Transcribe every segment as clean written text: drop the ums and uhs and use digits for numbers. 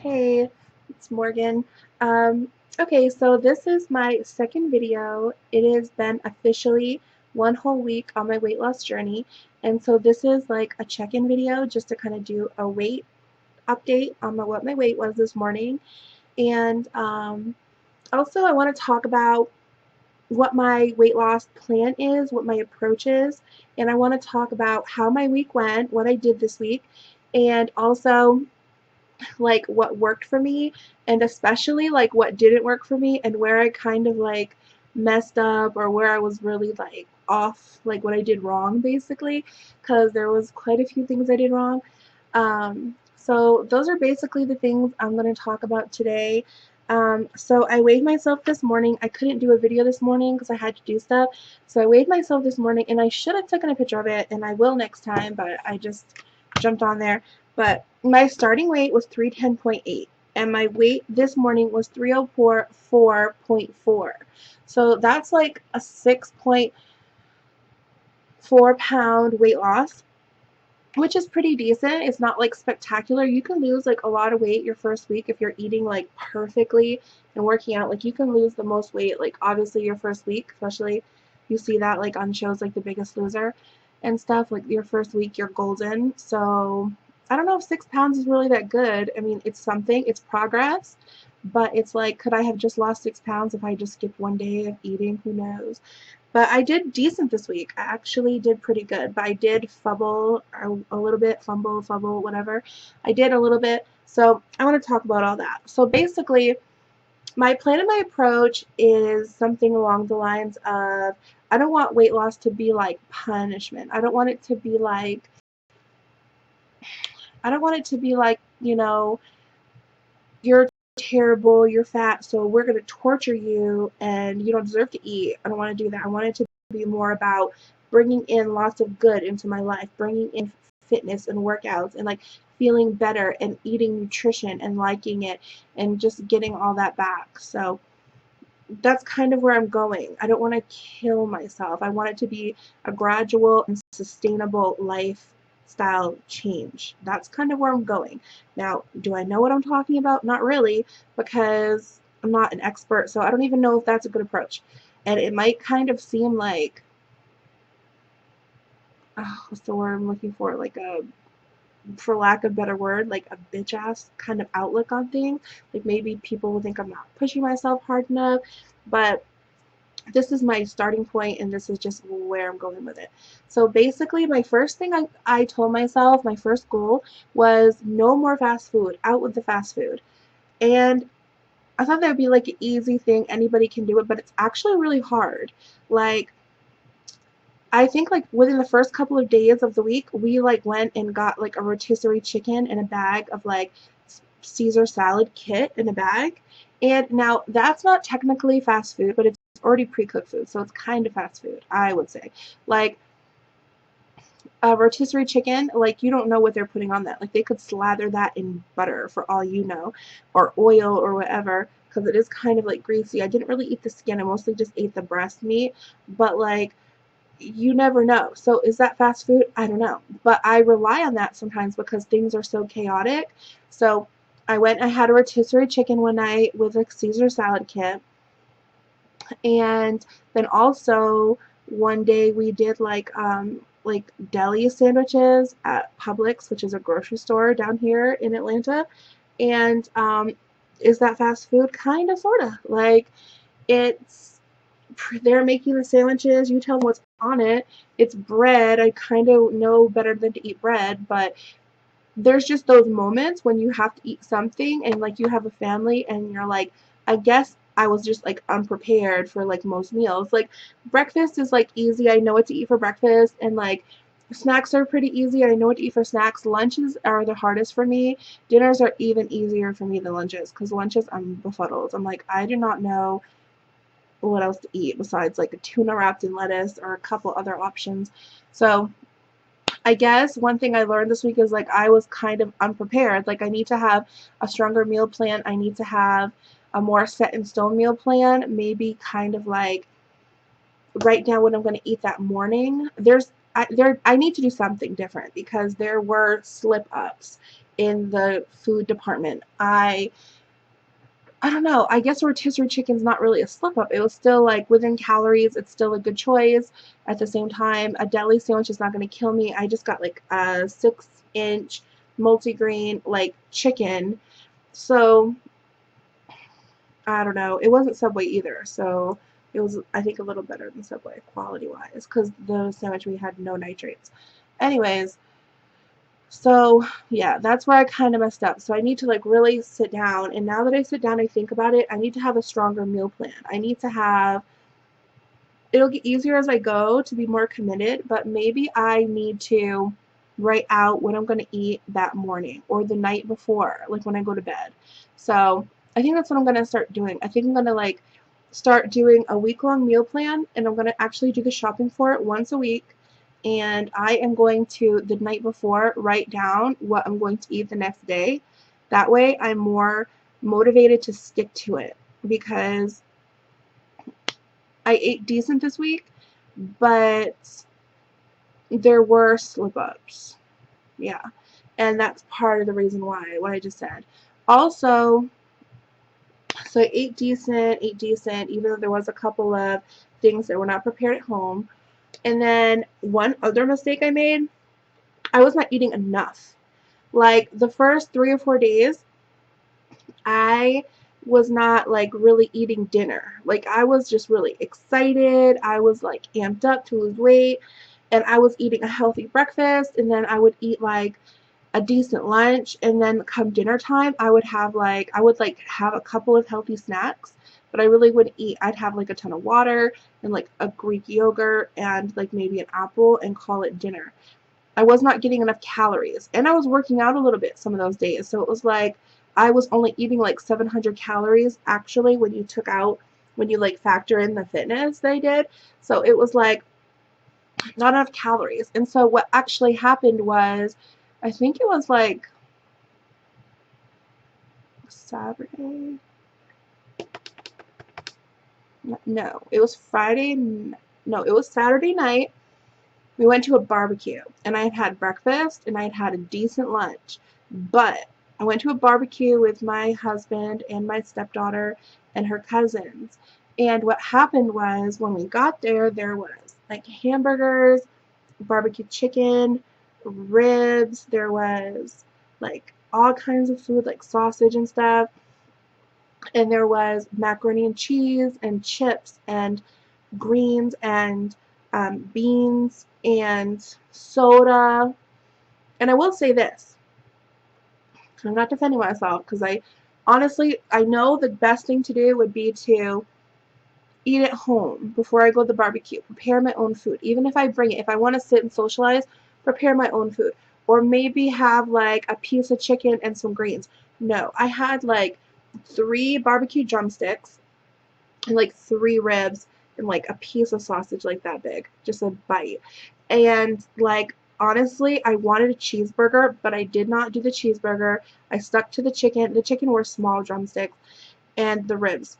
Hey, it's Morgan. Um, okay, so this is my second video. It has been officially 1 whole week on my weight loss journey, and so this is like a check-in video just to kind of do a weight update on what my weight was this morning. And also, I want to talk about what my weight loss plan is, what my approach is, and I want to talk about how my week went, what I did this week, and also like what worked for me and especially like what didn't work for me and where I kind of like messed up or where I was really like off, like what I did wrong basically, because there was quite a few things I did wrong. So those are basically the things I'm going to talk about today. So I weighed myself this morning. I couldn't do a video this morning because I had to do stuff. So I weighed myself this morning and I should have taken a picture of it and I will next time, but I just jumped on there. But my starting weight was 310.8 and my weight this morning was 304.4. So that's like a 6.4 pound weight loss, which is pretty decent. It's not like spectacular. You can lose like a lot of weight your first week if you're eating like perfectly and working out. Like you can lose the most weight like obviously your first week, especially you see that like on shows like The Biggest Loser and stuff. Like your first week you're golden. So I don't know if 6 pounds is really that good. I mean, it's something, it's progress, but it's like, could I have just lost 6 pounds if I just skipped one day of eating? Who knows? But I did decent this week. I actually did pretty good. But I did fumble a little bit, fumble, whatever. I did a little bit. So I want to talk about all that. So basically, my plan and my approach is something along the lines of I don't want weight loss to be like punishment. I don't want it to be like, you're terrible, you're fat, so we're going to torture you and you don't deserve to eat. I don't want to do that. I want it to be more about bringing in lots of good into my life, bringing in fitness and workouts and like feeling better and eating nutrition and liking it and just getting all that back. So that's kind of where I'm going. I don't want to kill myself. I want it to be a gradual and sustainable lifestyle change. That's kind of where I'm going. Now, do I know what I'm talking about? Not really, because I'm not an expert, so I don't even know if that's a good approach. And it might kind of seem like, what's the word I'm looking for? Like for lack of a better word, like a bitch ass kind of outlook on things. Like maybe people will think I'm not pushing myself hard enough, but this is my starting point and this is just where I'm going with it. So basically my first thing I told myself, my first goal was no more fast food, out with the fast food. And I thought that would be like an easy thing, anybody can do it, but it's actually really hard. Like I think like within the first couple of days of the week, we like went and got like a rotisserie chicken in a bag of like Caesar salad kit in a bag. And now that's not technically fast food, but it's already pre-cooked food, so it's kind of fast food, I would say. Like a rotisserie chicken, like you don't know what they're putting on that. Like they could slather that in butter for all you know, or oil or whatever, because it is kind of like greasy. I didn't really eat the skin. I mostly just ate the breast meat, but like you never know. So is that fast food? I don't know. But I rely on that sometimes because things are so chaotic. So I had a rotisserie chicken one night with a Caesar salad kit. And then also one day we did like deli sandwiches at Publix, which is a grocery store down here in Atlanta. And is that fast food? Kind of, sort of. Like it's they're making the sandwiches, you tell them what's on it. It's bread. I kind of know better than to eat bread, but there's just those moments when you have to eat something and like you have a family and you're like, I guess I was just like unprepared for like most meals. Like breakfast is like easy. I know what to eat for breakfast, and like snacks are pretty easy. I know what to eat for snacks. Lunches are the hardest for me. Dinners are even easier for me than lunches, because lunches I'm befuddled. I'm like, I do not know what else to eat besides like a tuna wrapped in lettuce or a couple other options. So I guess one thing I learned this week is like I was kind of unprepared. Like I need to have a stronger meal plan. I need to have a more set in stone meal plan. Maybe kind of like write down what I'm going to eat that morning. I need to do something different because there were slip ups in the food department. I don't know. I guess rotisserie chicken's not really a slip up. It was still like within calories. It's still a good choice. At the same time, a deli sandwich is not going to kill me. I just got like a 6-inch multigrain like chicken. So I don't know. It wasn't Subway either. So it was, I think, a little better than Subway quality wise because the sandwich we had no nitrates. Anyways, so yeah, that's where I kind of messed up. So I need to like really sit down. And now that I sit down, I think about it, I need to have a stronger meal plan. I need to have, it'll get easier as I go to be more committed, but maybe I need to write out what I'm going to eat that morning or the night before, like when I go to bed. So I think that's what I'm going to start doing. I think I'm going to like start doing a week-long meal plan, and I'm going to actually do the shopping for it once a week. And I am going to, the night before, write down what I'm going to eat the next day. That way I'm more motivated to stick to it, because I ate decent this week, but there were slip ups. Yeah. And that's part of the reason why, what I just said. Also, so I ate decent, even though there was a couple of things that were not prepared at home. And then one other mistake I made, I was not eating enough. Like the first 3 or 4 days, I was not like really eating dinner. Like I was just really excited. I was like amped up to lose weight, and I was eating a healthy breakfast, and then I would eat like a decent lunch, and then come dinner time I would like have a couple of healthy snacks, but I really wouldn't eat. I'd have like a ton of water and like a Greek yogurt and like maybe an apple and call it dinner. I was not getting enough calories, and I was working out a little bit some of those days, so it was like I was only eating like 700 calories actually when you like factor in the fitness they did. So it was like not enough calories. And so what actually happened was, I think it was like Saturday. No, it was Friday. No, it was Saturday night. We went to a barbecue, and I had had breakfast and I had had a decent lunch. But I went to a barbecue with my husband and my stepdaughter and her cousins. And what happened was, when we got there, there was like hamburgers, barbecue chicken, ribs, there was like all kinds of food, like sausage and stuff, and there was macaroni and cheese and chips and greens and beans and soda. And I will say this, I'm not defending myself, because I honestly, I know the best thing to do would be to eat at home before I go to the barbecue. Prepare my own food. Even if I bring it, if I want to sit and socialize, prepare my own food. Or maybe have like a piece of chicken and some greens. No, I had like 3 barbecue drumsticks and like 3 ribs and like a piece of sausage like that big, just a bite. And like honestly, I wanted a cheeseburger, but I did not do the cheeseburger. I stuck to the chicken. The chicken were small drumsticks, and the ribs.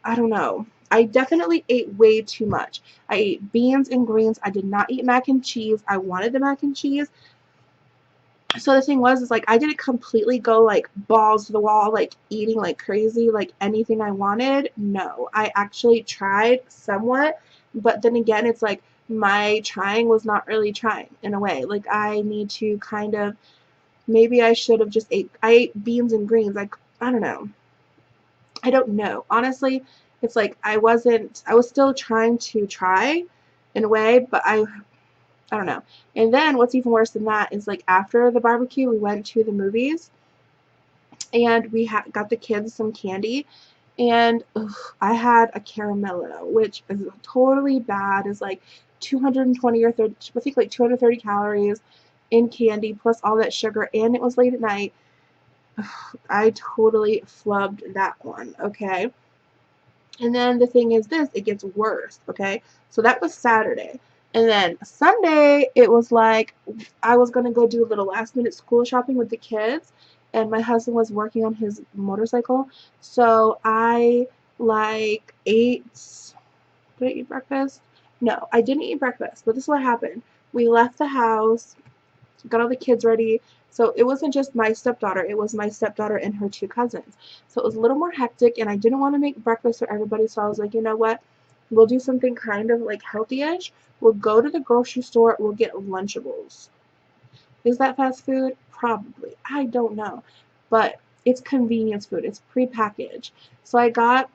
I don't know. I definitely ate way too much. I ate beans and greens. I did not eat mac and cheese. I wanted the mac and cheese. So the thing was, is like I didn't completely go like balls to the wall, like eating like crazy, like anything I wanted. No, I actually tried somewhat, but then again, it's like my trying was not really trying in a way. Like I need to kind of, maybe I should have just I ate beans and greens. Like I don't know. I don't know. Honestly, it's like I was still trying to try in a way, but I don't know. And then what's even worse than that is like after the barbecue, we went to the movies, and we got the kids some candy, and ugh, I had a caramello, which is totally bad. Is like 220 or 30, I think like 230 calories in candy plus all that sugar, and it was late at night. Ugh, I totally flubbed that one. Okay. And then the thing is this, it gets worse, okay? So that was Saturday. And then Sunday, it was like I was going to go do a little last minute school shopping with the kids, and my husband was working on his motorcycle. So I like ate, did I eat breakfast? No, I didn't eat breakfast, but this is what happened. We left the house, got all the kids ready. So it wasn't just my stepdaughter, it was my stepdaughter and her two cousins. So it was a little more hectic, and I didn't want to make breakfast for everybody, so I was like, you know what? We'll do something kind of like healthy-ish. We'll go to the grocery store, we'll get Lunchables. Is that fast food? Probably. I don't know. But it's convenience food. It's prepackaged. So I got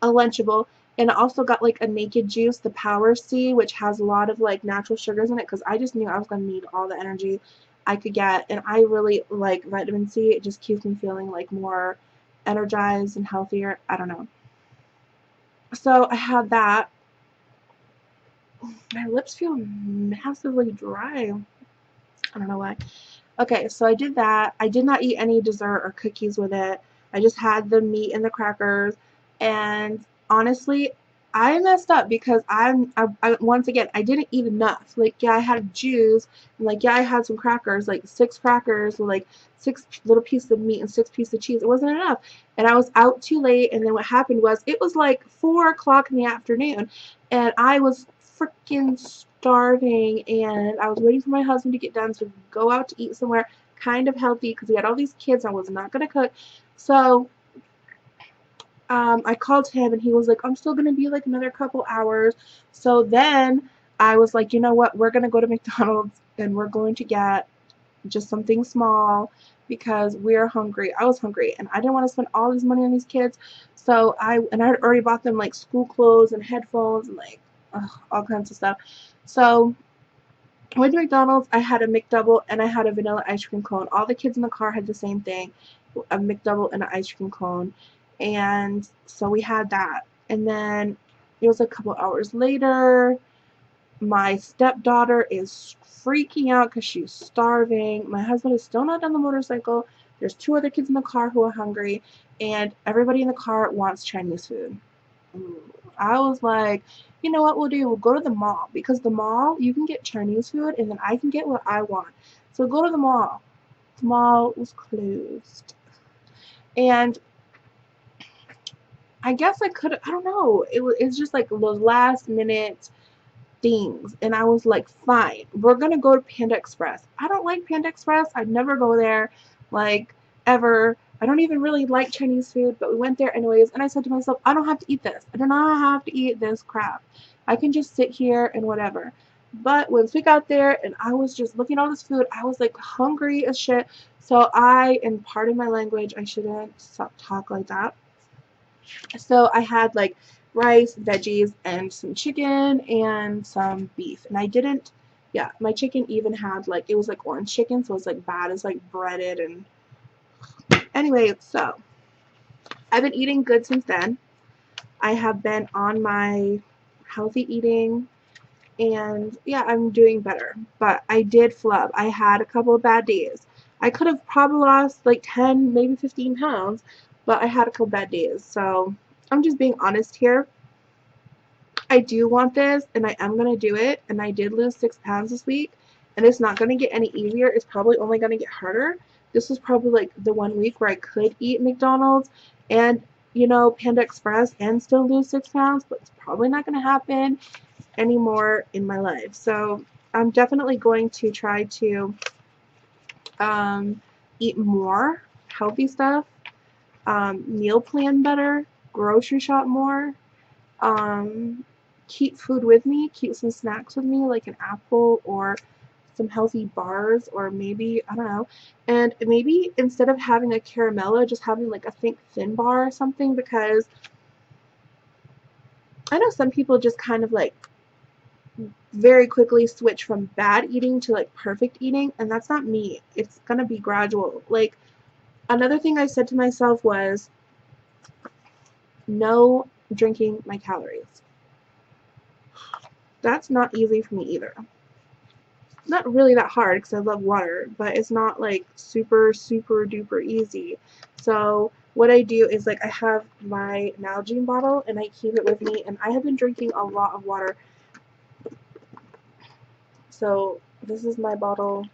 a Lunchable, and I also got like a Naked Juice, the Power C, which has a lot of like natural sugars in it because I just knew I was going to need all the energy I could get. And I really like vitamin C. It just keeps me feeling like more energized and healthier. I don't know. So I had that. My lips feel massively dry. I don't know why. Okay, so I did that. I did not eat any dessert or cookies with it. I just had the meat and the crackers. And honestly, I messed up because I once again, I didn't eat enough. Like, yeah, I had juice, and like, yeah, I had some crackers, like 6 crackers with like 6 little pieces of meat and 6 pieces of cheese. It wasn't enough. And I was out too late. And then what happened was it was like 4 o'clock in the afternoon, and I was freaking starving, and I was waiting for my husband to get done so we could go out to eat somewhere kind of healthy because we had all these kids. I was not going to cook. So I called him, and he was like, I'm still going to be like another couple hours. So then I was like, you know what? We're going to go to McDonald's, and we're going to get just something small because we're hungry. I was hungry, and I didn't want to spend all this money on these kids. So I had already bought them like school clothes and headphones and like all kinds of stuff. So I went to McDonald's. I had a McDouble and I had a vanilla ice cream cone. All the kids in the car had the same thing, a McDouble and an ice cream cone. And so we had that. And then it was a couple hours later. My stepdaughter is freaking out because she's starving. My husband is still not on the motorcycle. There's 2 other kids in the car who are hungry. And everybody in the car wants Chinese food. I was like, you know what we'll do? We'll go to the mall because the mall you can get Chinese food and then I can get what I want. So go to the mall. The mall was closed. And I guess I don't know. It's just like those last minute things. And I was like, fine, we're gonna go to Panda Express. I don't like Panda Express. I'd never go there, like, ever. I don't even really like Chinese food, but we went there anyways. And I said to myself, I don't have to eat this. I do not have to eat this crap. I can just sit here and whatever. But once we got there and I was just looking at all this food, I was like hungry as shit. So and pardon my language, I shouldn't talk like that. So I had like rice, veggies, and some chicken and some beef. And I didn't, yeah, my chicken even had like, it was like orange chicken, so it was like bad. It's like breaded. And anyway, so I've been eating good since then. I have been on my healthy eating, and yeah, I'm doing better. But I did flub. I had a couple of bad days. I could have probably lost like 10, maybe 15 pounds, but I had a couple bad days. So I'm just being honest here. I do want this, and I am going to do it, and I did lose 6 pounds this week, and it's not going to get any easier. It's probably only going to get harder. This was probably like the 1 week where I could eat McDonald's and, Panda Express and still lose 6 pounds, but it's probably not going to happen anymore in my life. So I'm definitely going to try to eat more healthy stuff, meal plan better, grocery shop more, um, keep food with me, keep some snacks with me, like an apple or some healthy bars, or maybe, I don't know, and maybe instead of having a caramella, just having like a think thin bar or something, because I know some people just kind of like very quickly switch from bad eating to like perfect eating, and that's not me. It's gonna be gradual. Like, another thing I said to myself was no drinking my calories. That's not easy for me either. Not really that hard because I love water, but it's not like super, super duper easy. So what I do is like I have my Nalgene bottle and I keep it with me, and I have been drinking a lot of water. So this is my bottle.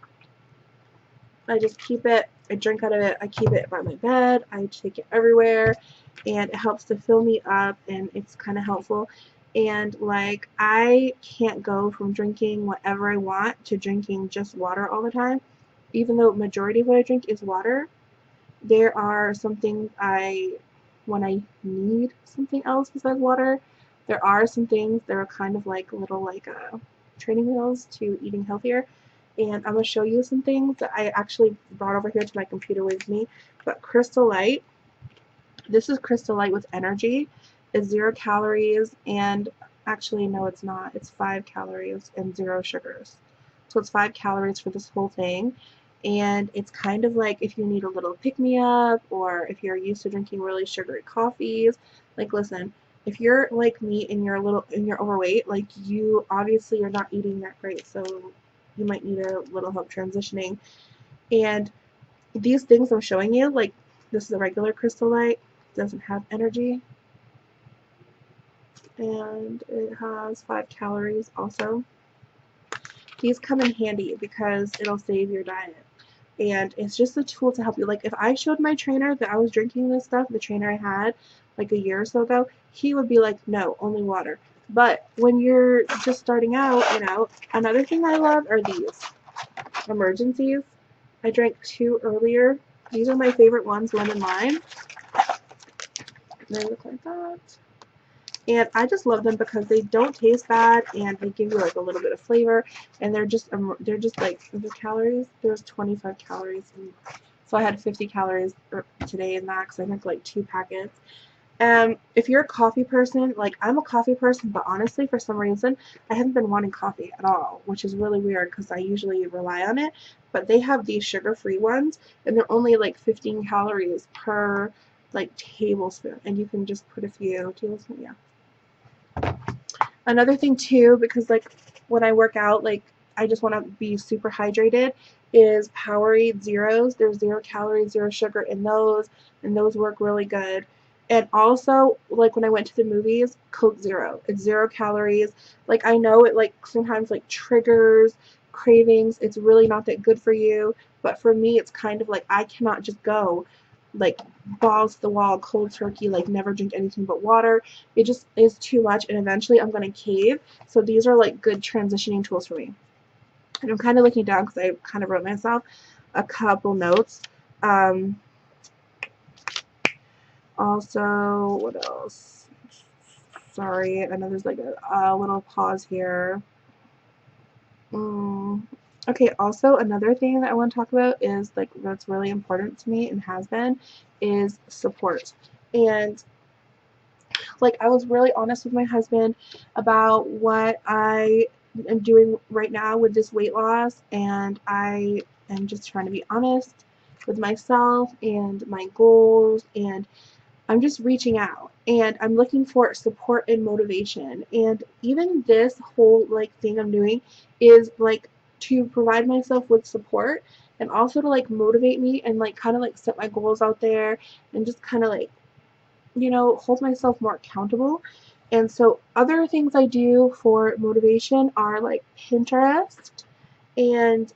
I just keep it, I drink out of it, I keep it by my bed, I take it everywhere, and it helps to fill me up, and it's kind of helpful. And like, I can't go from drinking whatever I want to drinking just water all the time. even though majority of what I drink is water, there are some things when I need something else besides water, there are some things that are kind of like little like training wheels to eating healthier. And I'm going to show you some things that I actually brought over here to my computer with me. But Crystal Light, this is Crystal Light with energy. It's 0 calories, and actually no, it's not. It's 5 calories and 0 sugars. So it's 5 calories for this whole thing. And it's kind of like if you need a little pick me up, or if you're used to drinking really sugary coffees. Like, listen, if you're like me and you're overweight, like, you obviously are not eating that great, so you might need a little help transitioning. And these things I'm showing you, like, this is a regular Crystal Light, doesn't have energy, and it has 5 calories also. These come in handy because it'll save your diet. And it's just a tool to help you. Like, if I showed my trainer that I was drinking this stuff, the trainer I had like a year or so ago, he would be like, no, only water. But when you're just starting out, another thing I love are these Emergen-Cs. I drank 2 earlier. These are my favorite ones, lemon lime. They look like that. And I just love them because they don't taste bad, and they give you like a little bit of flavor, and they're just like, the calories, there's 25 calories, and so I had 50 calories today in that because I drank like 2 packets. If you're a coffee person, like, I'm a coffee person, but honestly, for some reason, I haven't been wanting coffee at all, which is really weird because I usually rely on it. But they have these sugar-free ones, and they're only like 15 calories per like tablespoon, and you can just put a few tablespoons. Yeah. Another thing too, because like when I work out, like, I just want to be super hydrated, is Powerade Zeros. There's 0 calories, 0 sugar in those, and those work really good. And also, like, when I went to the movies, Coke Zero. It's 0 calories. Like, I know it like sometimes like triggers cravings. It's really not that good for you, but for me, it's kind of like I cannot just go like balls to the wall, cold turkey, like never drink anything but water. It just is too much, and eventually I'm going to cave. So these are like good transitioning tools for me. And I'm kind of looking down because I kind of wrote myself a couple notes. Also, what else? Sorry, I know there's like a little pause here. Okay, also another thing that I want to talk about is like that's really important to me and has been is support. And like, I was really honest with my husband about what I am doing right now with this weight loss, and I am just trying to be honest with myself and my goals, and I'm just reaching out, and I'm looking for support and motivation. And even this whole like thing I'm doing is like to provide myself with support, and also to like motivate me, and like kind of like set my goals out there, and just kind of like, hold myself more accountable. And so other things I do for motivation are like Pinterest and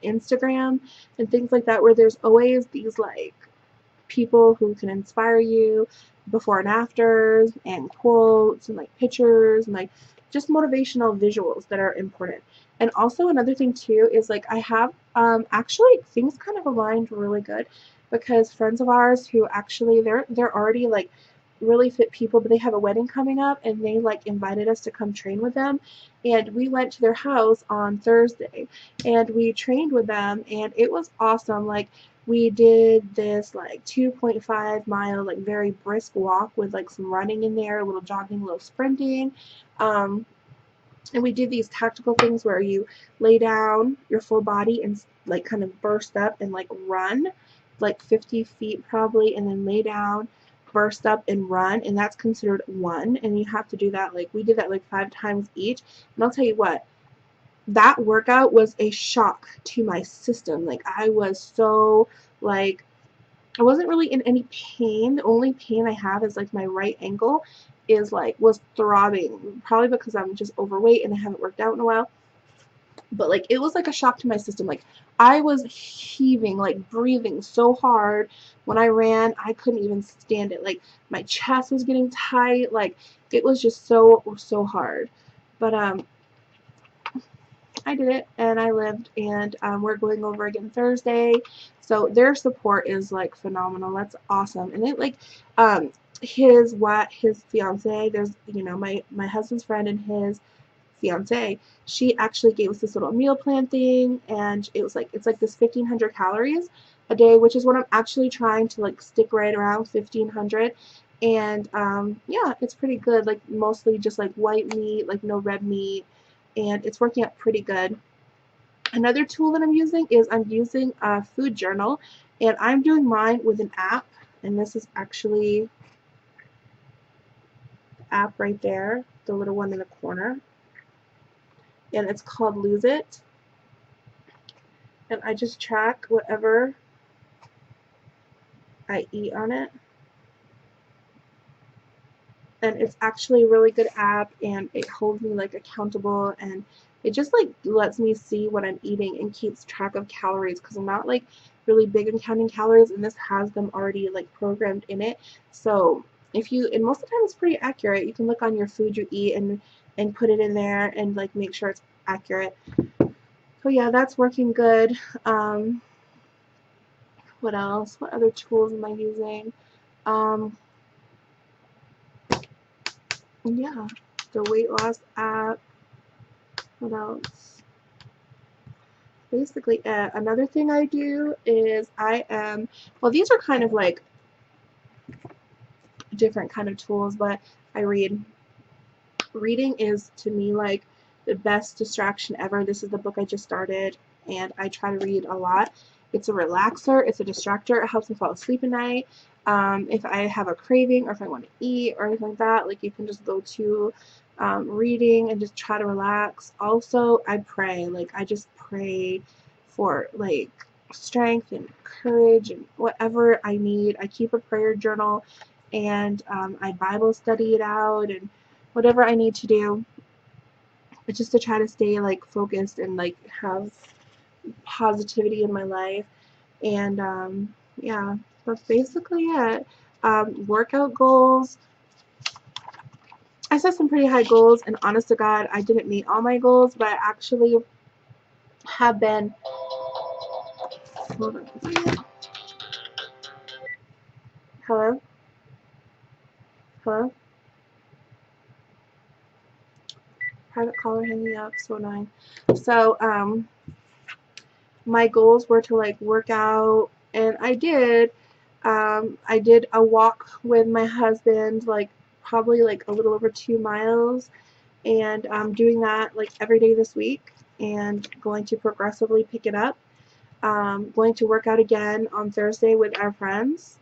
Instagram and things like that, where there's always these like people who can inspire you, before and afters, and quotes, and like pictures, and like just motivational visuals that are important. And also another thing too is like I have actually things kind of aligned really good, because friends of ours who actually they're already like really fit people, but they have a wedding coming up, and they like invited us to come train with them. And we went to their house on Thursday, and we trained with them, and it was awesome. Like, we did this like 2.5 mile like very brisk walk with like some running in there, a little jogging, a little sprinting. And we did these tactical things where you lay down your full body and like kind of burst up and like run like 50 feet probably, and then lay down, burst up, and run, and that's considered one. And you have to do that, like, we did that like 5 times each. And I'll tell you what, that workout was a shock to my system. Like, I was so like, I wasn't really in any pain. The only pain I have is like my right ankle was throbbing, probably because I'm just overweight and I haven't worked out in a while. But like, it was like a shock to my system. Like, I was heaving, like breathing so hard when I ran. I couldn't even stand it. Like, my chest was getting tight. Like, it was just so hard. But I did it and I lived, and we're going over again Thursday. So their support is like phenomenal. That's awesome. And it like um his fiance, there's my husband's friend and his fiance, she actually gave us this little meal plan thing, and it's like this 1,500 calories a day, which is what I'm actually trying to like stick right around 1,500. And yeah, it's pretty good. Like mostly just like white meat, like no red meat, and it's working out pretty good. Another tool that I'm using a food journal, and I'm doing mine with an app, and this is actually the app right there, the little one in the corner, and it's called Lose It. And I just track whatever I eat on it. And it's actually a really good app, and it holds me like accountable, and it just like lets me see what I'm eating and keeps track of calories, because I'm not like really big on counting calories, and this has them already like programmed in it. So if you and most of the time it's pretty accurate. You can look on your food you eat and put it in there and like make sure it's accurate. So yeah, that's working good. Um, what else? What other tools am I using? Um, yeah, the weight loss app. What else? Basically, another thing I do is well, these are kind of like different kind of tools, but I read. Reading is to me like the best distraction ever. This is the book I just started, and I try to read a lot. It's a relaxer, it's a distractor, it helps me fall asleep at night. If I have a craving or if I want to eat or anything like that, like you can just go to reading and just try to relax. Also, I pray. Like I just pray for like strength and courage and whatever I need. I keep a prayer journal, and I Bible study it out, and whatever I need to do, it's just to try to stay like focused and like have positivity in my life. And yeah, that's basically it. Workout goals. I set some pretty high goals, and honest to God, I didn't meet all my goals, but I actually have been. Hold on. Hello? Hello? Private caller hanging up, so annoying. So, my goals were to like work out, and I did. I did a walk with my husband, like probably like a little over 2 miles, and I'm doing that like every day this week, and going to progressively pick it up. Going to work out again on Thursday with our friends,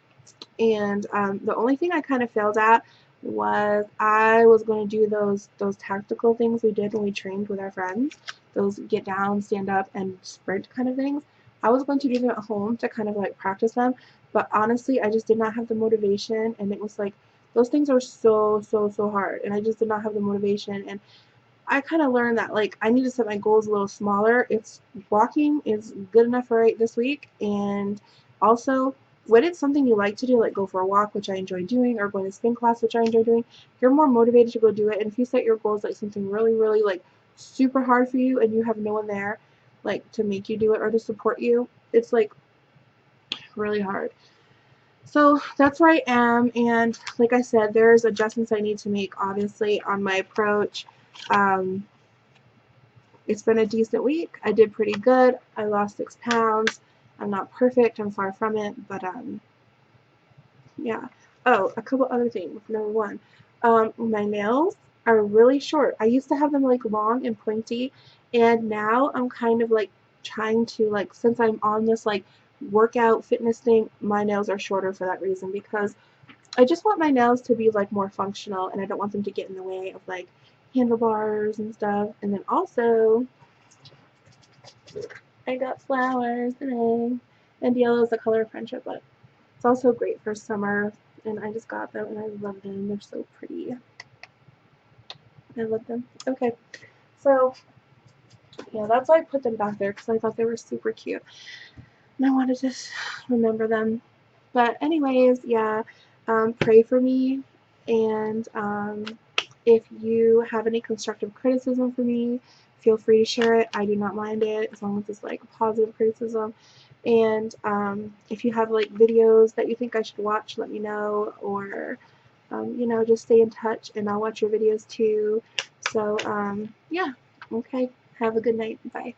and the only thing I kind of failed at was I was going to do those tactical things we did when we trained with our friends, those get down, stand up, and sprint kind of things. I was going to do them at home to kind of like practice them, but honestly, I just did not have the motivation, and it was like those things are so hard, and I just did not have the motivation. And I kind of learned that like I need to set my goals a little smaller. It's walking is good enough for right this week, and also when it's something you like to do, like go for a walk, which I enjoy doing, or going to spin class, which I enjoy doing, you're more motivated to go do it. And if you set your goals like something really like super hard for you, and you have no one there like to make you do it or to support you, it's like really hard. So that's where I am, and like I said, there's adjustments I need to make obviously on my approach. Um, it's been a decent week. I did pretty good. I lost 6 pounds. I'm not perfect. I'm far from it, but yeah. Oh, a couple other things. Number one, my nails are really short. I used to have them like long and pointy, and now I'm kind of like trying to like, since I'm on this like workout fitness thing, my nails are shorter for that reason, because I just want my nails to be like more functional, and I don't want them to get in the way of like handlebars and stuff. And then also I got flowers today, and yellow is the color of friendship, but it's also great for summer, and I just got them, and I love them. They're so pretty. I love them. Okay, so yeah, that's why I put them back there, because I thought they were super cute, and I wanted to remember them. But anyways, yeah, pray for me, and if you have any constructive criticism for me, feel free to share it. I do not mind it as long as it's like positive criticism. And if you have like videos that you think I should watch, let me know, or you know, just stay in touch and I'll watch your videos too. So yeah, okay, have a good night. Bye.